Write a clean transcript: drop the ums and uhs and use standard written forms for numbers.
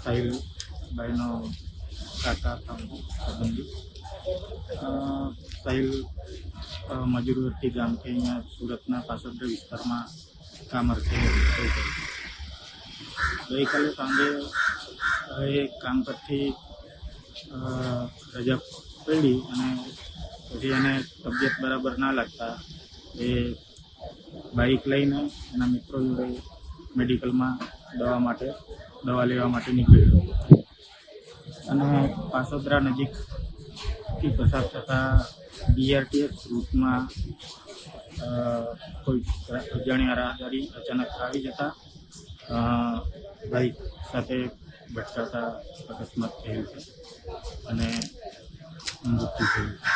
સાહિલભાઈનો કાકા સંબંધી સાહિલ મજૂરવર્તી ગામથી અહીંયા સુરતના પાસોદર વિસ્તારમાં કામ અર્થે ગઈકાલે સાંજે એ કામ પરથી રજા પડી અને પછી એને તબિયત બરાબર ના લાગતા એ બાઇક લઈને એના મિત્રો જોડે મેડિકલમાં દવા લેવા માટે નીકળ્યો અને પાસોદરા નજીકથી પસાર થતા BRTS રૂટમાં કોઈ અજાણ્યા રાહદારી અચાનક આવી જતા બાઇક સાથે ભટકાતા અકસ્માત થયેલ છે અને મૃત્યુ થયું.